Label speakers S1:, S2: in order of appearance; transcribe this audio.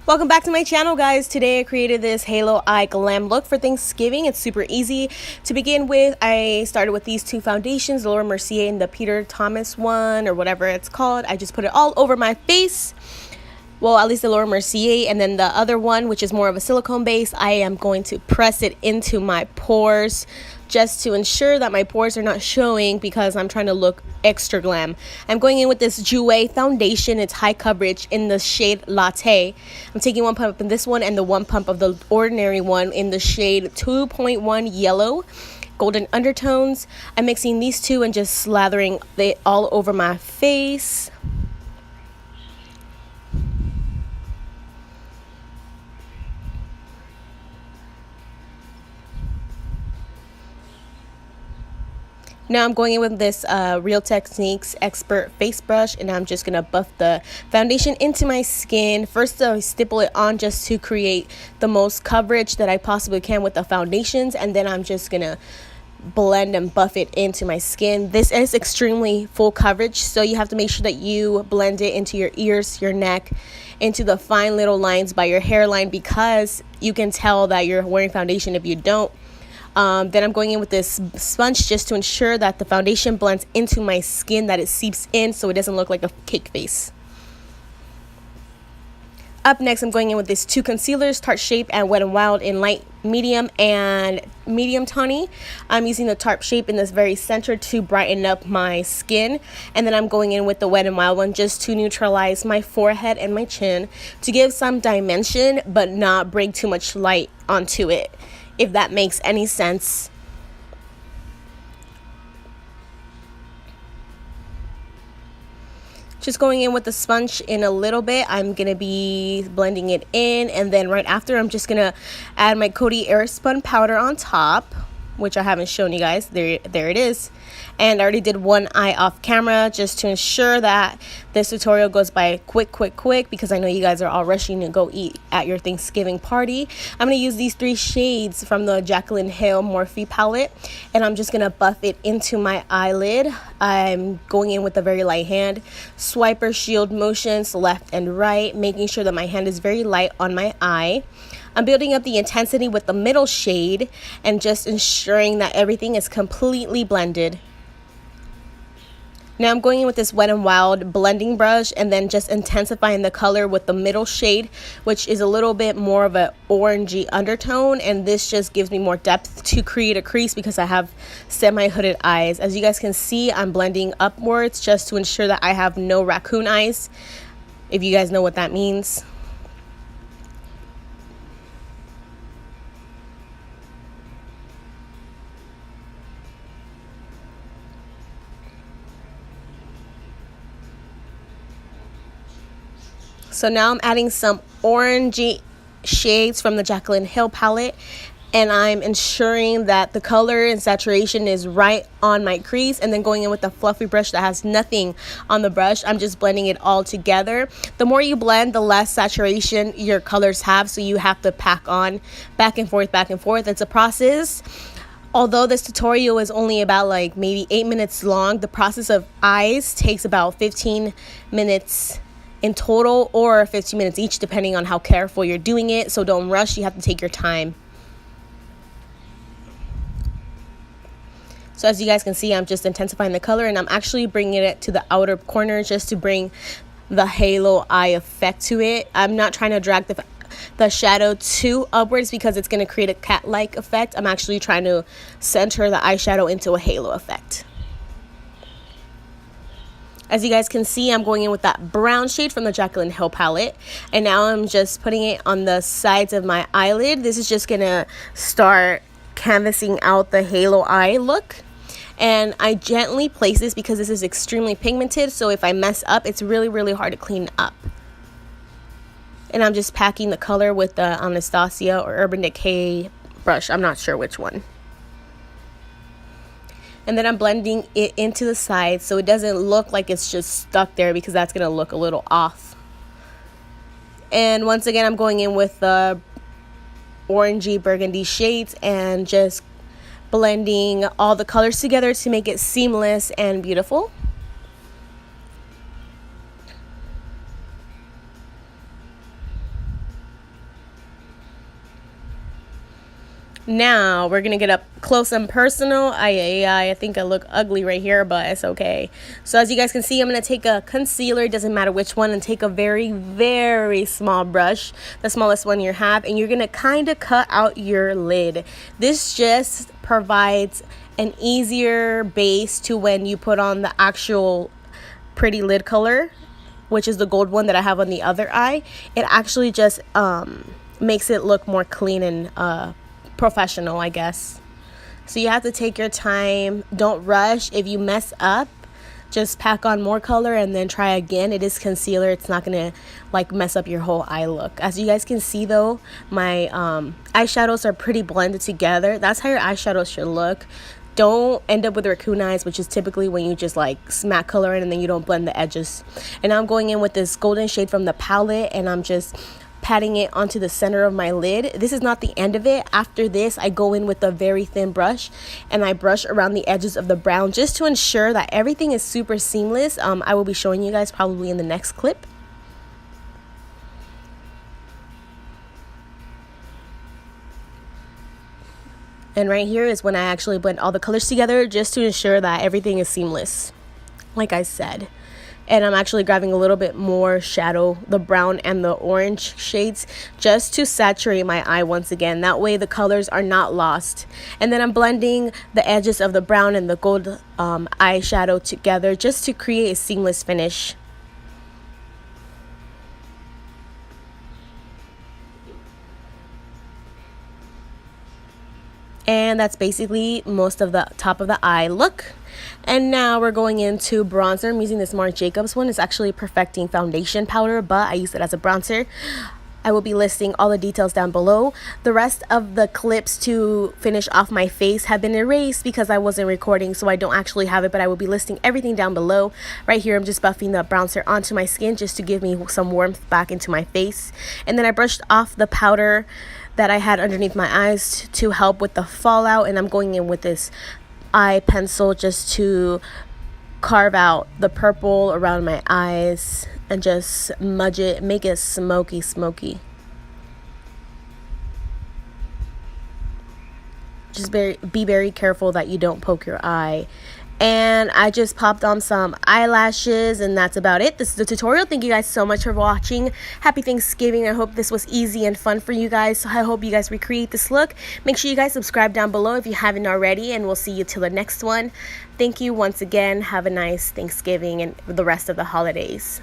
S1: Welcome back to my channel, guys. Today I created this halo eye glam look for Thanksgiving. It's super easy. To begin with, I started with these two foundations, the Laura Mercier and the Peter Thomas one, or whatever it's called. I just put it all over my face. Well, at least the Laura Mercier, and then the other one, which is more of a silicone base, I am going to press it into my pores just to ensure that my pores are not showing because I'm trying to look extra glam. I'm going in with this Jouer foundation. It's high coverage in the shade Latte. I'm taking one pump in this one and the one pump of the ordinary one in the shade 2.1 yellow. Golden undertones. I'm mixing these two and just slathering it all over my face. Now I'm going in with this Real Techniques Expert face brush, and I'm just going to buff the foundation into my skin. First, I stipple it on just to create the most coverage that I possibly can with the foundations, and then I'm just going to blend and buff it into my skin. This is extremely full coverage, so you have to make sure that you blend it into your ears, your neck, into the fine little lines by your hairline, because you can tell that you're wearing foundation if you don't. Then I'm going in with this sponge just to ensure that the foundation blends into my skin, that it seeps in so it doesn't look like a cake face. Up next, I'm going in with these two concealers, Tarte Shape and Wet n Wild in light medium and medium tawny. I'm using the Tarte Shape in this very center to brighten up my skin, and then I'm going in with the Wet n Wild one just to neutralize my forehead and my chin to give some dimension but not bring too much light onto it, if that makes any sense. Just going in with the sponge in a little bit. I'm going to be blending it in, and then right after I'm just going to add my Coty airspun powder on top, which I haven't shown you guys. There it is. And I already did one eye off camera just to ensure that this tutorial goes by quick, because I know you guys are all rushing to go eat at your Thanksgiving party. I'm going to use these three shades from the Jacyln Hale Morphe palette, and I'm just going to buff it into my eyelid. I'm going in with a very light hand, swiper shield motions left and right, making sure that my hand is very light on my eye. I'm building up the intensity with the middle shade and just ensuring that everything is completely blended. Now I'm going in with this Wet n Wild blending brush and then just intensifying the color with the middle shade, which is a little bit more of an orangey undertone, and this just gives me more depth to create a crease because I have semi-hooded eyes. As you guys can see, I'm blending upwards just to ensure that I have no raccoon eyes, if you guys know what that means. So now I'm adding some orangey shades from the Jacyln Hale palette, and I'm ensuring that the color and saturation is right on my crease, and then going in with a fluffy brush that has nothing on the brush. I'm just blending it all together. The more you blend, the less saturation your colors have, so you have to pack on back and forth. It's a process. Although this tutorial is only about like maybe 8 minutes long, the process of eyes takes about 15 minutes in total, or 15 minutes each, depending on how careful you're doing it. So don't rush, you have to take your time. So as you guys can see, I'm just intensifying the color, and I'm actually bringing it to the outer corner just to bring the halo eye effect to it. I'm not trying to drag the shadow too upwards because it's going to create a cat-like effect. I'm actually trying to center the eyeshadow into a halo effect. As you guys can see, I'm going in with that brown shade from the Jacyln Hale palette, and now I'm just putting it on the sides of my eyelid. This is just gonna start canvassing out the halo eye look, and I gently place this because this is extremely pigmented, so if I mess up, it's really hard to clean up. And I'm just packing the color with the Anastasia or Urban Decay brush. I'm not sure which one. And then I'm blending it into the sides so it doesn't look like it's just stuck there, because that's going to look a little off. And once again, I'm going in with the orangey burgundy shades and just blending all the colors together to make it seamless and beautiful. Now we're gonna get up close and personal. I think I look ugly right here, but it's okay. So as you guys can see, I'm gonna take a concealer, doesn't matter which one, and take a very, very small brush, the smallest one you have, and you're gonna kind of cut out your lid. This just provides an easier base to when you put on the actual pretty lid color, which is the gold one that I have on the other eye. It actually just makes it look more clean and professional, I guess. So you have to take your time. Don't rush. If you mess up, just pack on more color and then try again. It is concealer. It's not gonna like mess up your whole eye look. As you guys can see though, my eyeshadows are pretty blended together. That's how your eyeshadows should look. Don't end up with raccoon eyes, which is typically when you just like smack color in and then you don't blend the edges. And I'm going in with this golden shade from the palette, and I'm just patting it onto the center of my lid. This is not the end of it. After this, I go in with a very thin brush and I brush around the edges of the brown just to ensure that everything is super seamless. I will be showing you guys probably in the next clip. And right here is when I actually blend all the colors together just to ensure that everything is seamless, like I said. And I'm actually grabbing a little bit more shadow, the brown and the orange shades, just to saturate my eye once again. That way the colors are not lost. And then I'm blending the edges of the brown and the gold eyeshadow together just to create a seamless finish. And that's basically most of the top of the eye look. And now we're going into bronzer. I'm using this Marc Jacobs one. It's actually a perfecting foundation powder, but I use it as a bronzer. I will be listing all the details down below. The rest of the clips to finish off my face have been erased because I wasn't recording, so I don't actually have it, but I will be listing everything down below. Right here, I'm just buffing the bronzer onto my skin just to give me some warmth back into my face. And then I brushed off the powder that I had underneath my eyes to help with the fallout, and I'm going in with this eye pencil just to carve out the purple around my eyes and just smudge it, make it smoky. Just be very careful that you don't poke your eye. And I just popped on some eyelashes, and that's about it. This is the tutorial. Thank you guys so much for watching. Happy Thanksgiving. I hope this was easy and fun for you guys. So I hope you guys recreate this look. Make sure you guys subscribe down below if you haven't already, and we'll see you till the next one. Thank you once again. Have a nice Thanksgiving and the rest of the holidays.